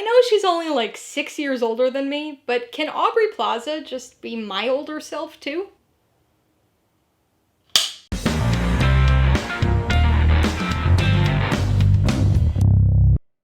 I know she's only like 6 years older than me, but can Aubrey Plaza just be my older self too?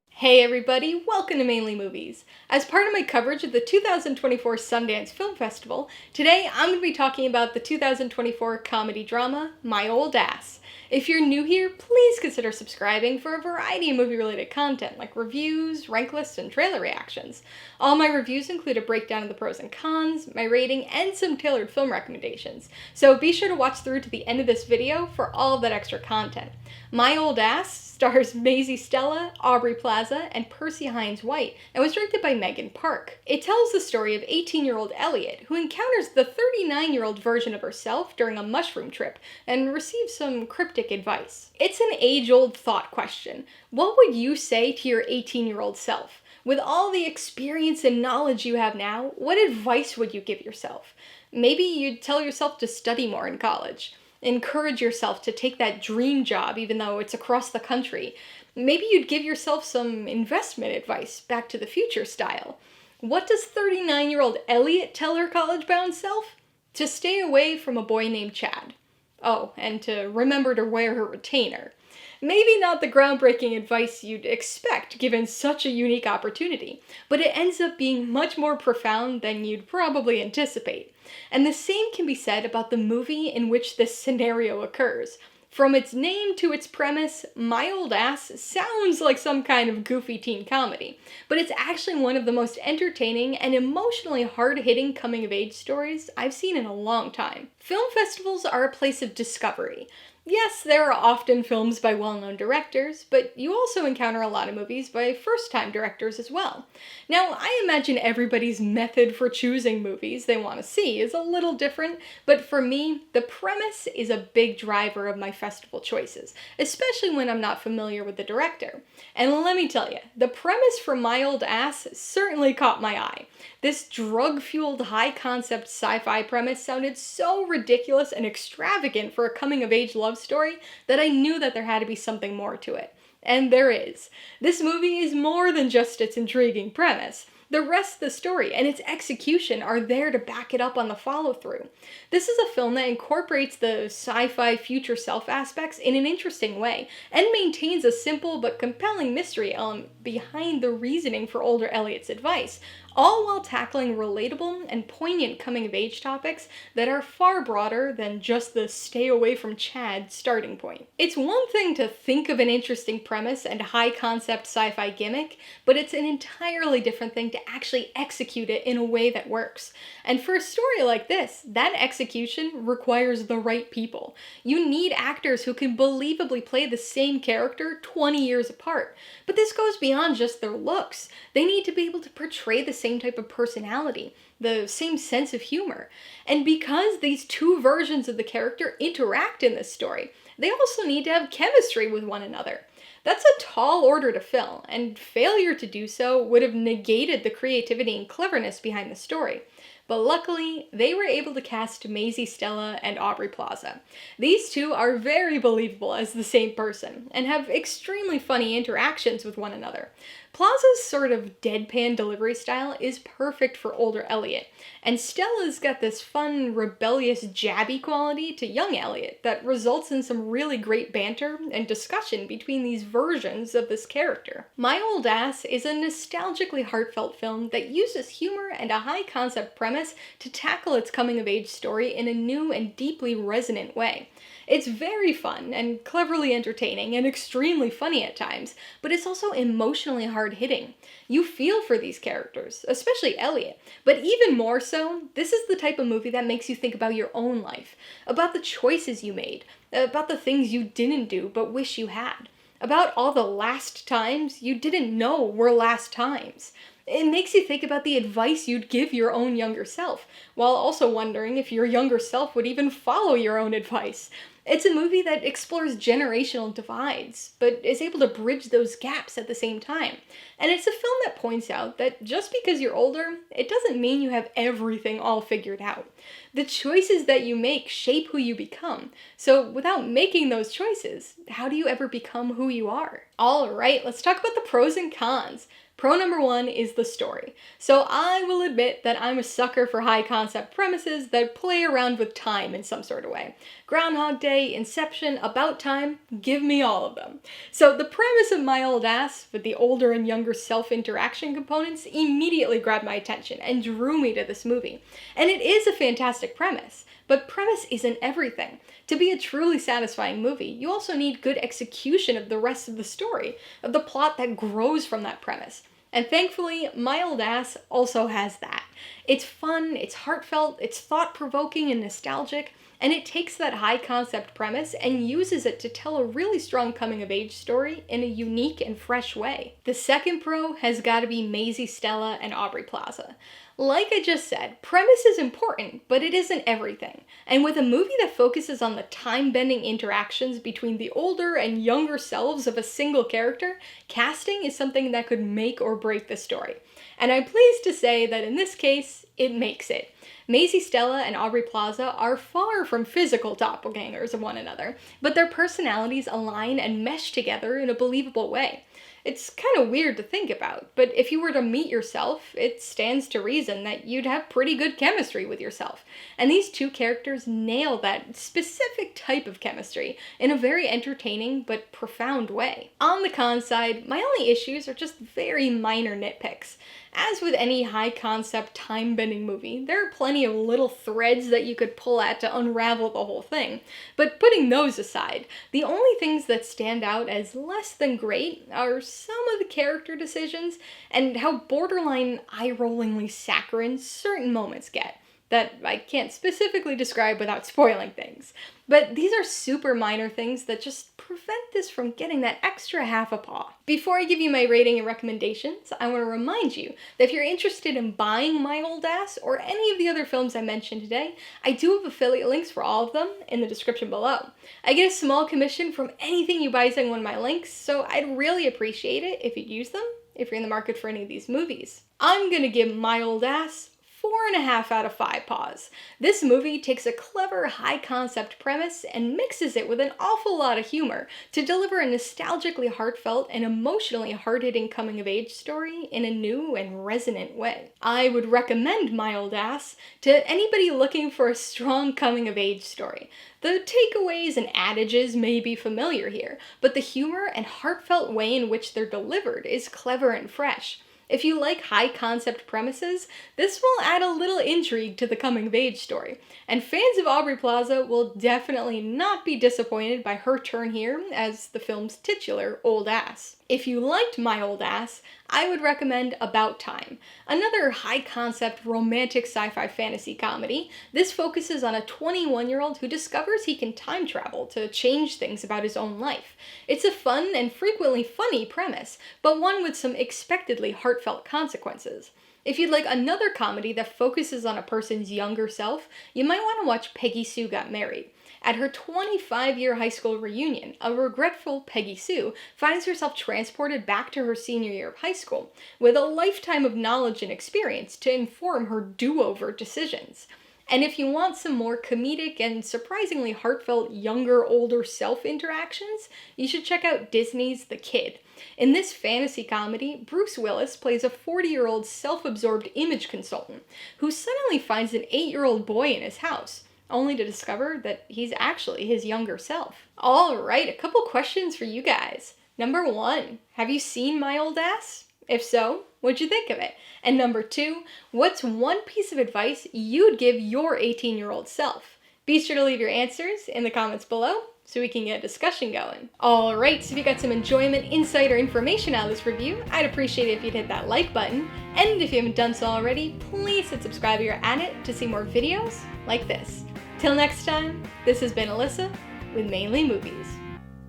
Hey everybody, welcome to Mainly Movies. As part of my coverage of the 2024 Sundance Film Festival, today I'm going to be talking about the 2024 comedy drama, My Old Ass. If you're new here, please consider subscribing for a variety of movie-related content like reviews, rank lists, and trailer reactions. All my reviews include a breakdown of the pros and cons, my rating, and some tailored film recommendations, so be sure to watch through to the end of this video for all of that extra content. My Old Ass stars Maisy, Stella, Aubrey Plaza, and Percy Hynes White, and was directed by Megan Park. It tells the story of 18-year-old Elliot, who encounters the 39-year-old version of herself during a mushroom trip, and receives some cryptic advice. It's an age-old thought question. What would you say to your 18-year-old self? With all the experience and knowledge you have now, what advice would you give yourself? Maybe you'd tell yourself to study more in college. Encourage yourself to take that dream job even though it's across the country. Maybe you'd give yourself some investment advice, Back to the Future style. What does 39-year-old Elliot tell her college-bound self? To stay away from a boy named Chad. Oh, and to remember to wear her retainer. Maybe not the groundbreaking advice you'd expect given such a unique opportunity, but it ends up being much more profound than you'd probably anticipate. And the same can be said about the movie in which this scenario occurs. From its name to its premise, My Old Ass sounds like some kind of goofy teen comedy, but it's actually one of the most entertaining and emotionally hard-hitting coming-of-age stories I've seen in a long time. Film festivals are a place of discovery. Yes, there are often films by well-known directors, but you also encounter a lot of movies by first-time directors as well. Now, I imagine everybody's method for choosing movies they want to see is a little different, but for me, the premise is a big driver of my festival choices, especially when I'm not familiar with the director. And let me tell you, the premise for My Old Ass certainly caught my eye. This drug-fueled, high-concept sci-fi premise sounded so ridiculous and extravagant for a coming-of-age love story that I knew that there had to be something more to it. And there is. This movie is more than just its intriguing premise. The rest of the story and its execution are there to back it up on the follow-through. This is a film that incorporates the sci-fi future self aspects in an interesting way, and maintains a simple but compelling mystery element behind the reasoning for older Elliot's advice, all while tackling relatable and poignant coming-of-age topics that are far broader than just the stay away from Chad starting point. It's one thing to think of an interesting premise and high-concept sci-fi gimmick, but it's an entirely different thing to actually execute it in a way that works. And for a story like this, that execution requires the right people. You need actors who can believably play the same character 20 years apart. But this goes beyond just their looks. They need to be able to portray the same type of personality, the same sense of humor. And because these two versions of the character interact in this story, they also need to have chemistry with one another. That's a tall order to fill, and failure to do so would have negated the creativity and cleverness behind the story. But luckily, they were able to cast Maisy, Stella, and Aubrey Plaza. These two are very believable as the same person, and have extremely funny interactions with one another. Plaza's sort of deadpan delivery style is perfect for older Elliot, and Stella's got this fun, rebellious, jabby quality to young Elliot that results in some really great banter and discussion between these versions of this character. My Old Ass is a nostalgically heartfelt film that uses humor and a high-concept premise to tackle its coming-of-age story in a new and deeply resonant way. It's very fun and cleverly entertaining and extremely funny at times, but it's also emotionally hard-hitting. You feel for these characters, especially Elliot, but even more so, this is the type of movie that makes you think about your own life, about the choices you made, about the things you didn't do but wish you had, about all the last times you didn't know were last times. It makes you think about the advice you'd give your own younger self, while also wondering if your younger self would even follow your own advice. It's a movie that explores generational divides, but is able to bridge those gaps at the same time. And it's a film that points out that just because you're older, it doesn't mean you have everything all figured out. The choices that you make shape who you become, so without making those choices, how do you ever become who you are? Alright, let's talk about the pros and cons. Pro number one is the story. So I will admit that I'm a sucker for high concept premises that play around with time in some sort of way. Groundhog Day, Inception, About Time, give me all of them. So the premise of My Old Ass, with the older and younger self interaction components, immediately grabbed my attention and drew me to this movie. And it is a fantastic premise. But premise isn't everything. To be a truly satisfying movie, you also need good execution of the rest of the story, of the plot that grows from that premise. And thankfully, My Old Ass also has that. It's fun, it's heartfelt, it's thought-provoking and nostalgic, and it takes that high-concept premise and uses it to tell a really strong coming-of-age story in a unique and fresh way. The second pro has gotta be Maisy, Stella, and Aubrey Plaza. Like I just said, premise is important, but it isn't everything. And with a movie that focuses on the time-bending interactions between the older and younger selves of a single character, casting is something that could make or break the story. And I'm pleased to say that in this case, it makes it. Maisy, Stella, and Aubrey Plaza are far from physical doppelgangers of one another, but their personalities align and mesh together in a believable way. It's kind of weird to think about, but if you were to meet yourself, it stands to reason that you'd have pretty good chemistry with yourself. And these two characters nail that specific type of chemistry in a very entertaining but profound way. On the con side, my only issues are just very minor nitpicks. As with any high-concept, time-bending movie, there are plenty of little threads that you could pull at to unravel the whole thing. But putting those aside, the only things that stand out as less than great are some of the character decisions and how borderline eye-rollingly saccharine certain moments get, that I can't specifically describe without spoiling things. But these are super minor things that just prevent this from getting that extra half a paw. Before I give you my rating and recommendations, I want to remind you that if you're interested in buying My Old Ass or any of the other films I mentioned today, I do have affiliate links for all of them in the description below. I get a small commission from anything you buy using one of my links, so I'd really appreciate it if you'd use them if you're in the market for any of these movies. I'm gonna give My Old Ass 4.5 out of 5 paws. This movie takes a clever, high-concept premise and mixes it with an awful lot of humor to deliver a nostalgically heartfelt and emotionally hard-hitting coming-of-age story in a new and resonant way. I would recommend My Old Ass to anybody looking for a strong coming-of-age story. The takeaways and adages may be familiar here, but the humor and heartfelt way in which they're delivered is clever and fresh. If you like high-concept premises, this will add a little intrigue to the coming-of-age story, and fans of Aubrey Plaza will definitely not be disappointed by her turn here as the film's titular old ass. If you liked My Old Ass, I would recommend About Time, another high-concept romantic sci-fi fantasy comedy. This focuses on a 21-year-old who discovers he can time travel to change things about his own life. It's a fun and frequently funny premise, but one with some expectedly heartfelt consequences. If you'd like another comedy that focuses on a person's younger self, you might want to watch Peggy Sue Got Married. At her 25-year high school reunion, a regretful Peggy Sue finds herself transported back to her senior year of high school, with a lifetime of knowledge and experience to inform her do-over decisions. And if you want some more comedic and surprisingly heartfelt younger-older self interactions, you should check out Disney's The Kid. In this fantasy comedy, Bruce Willis plays a 40-year-old self-absorbed image consultant who suddenly finds an 8-year-old boy in his house, only to discover that he's actually his younger self. Alright, a couple questions for you guys. Number 1, have you seen My Old Ass? If so, what'd you think of it? And number 2, what's one piece of advice you'd give your 18-year-old self? Be sure to leave your answers in the comments below so we can get a discussion going. Alright, so if you got some enjoyment, insight, or information out of this review, I'd appreciate it if you'd hit that like button. And if you haven't done so already, please hit subscribe if you're at it to see more videos like this. Till next time, this has been Alyssa with Mainly Movies,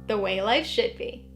the way life should be.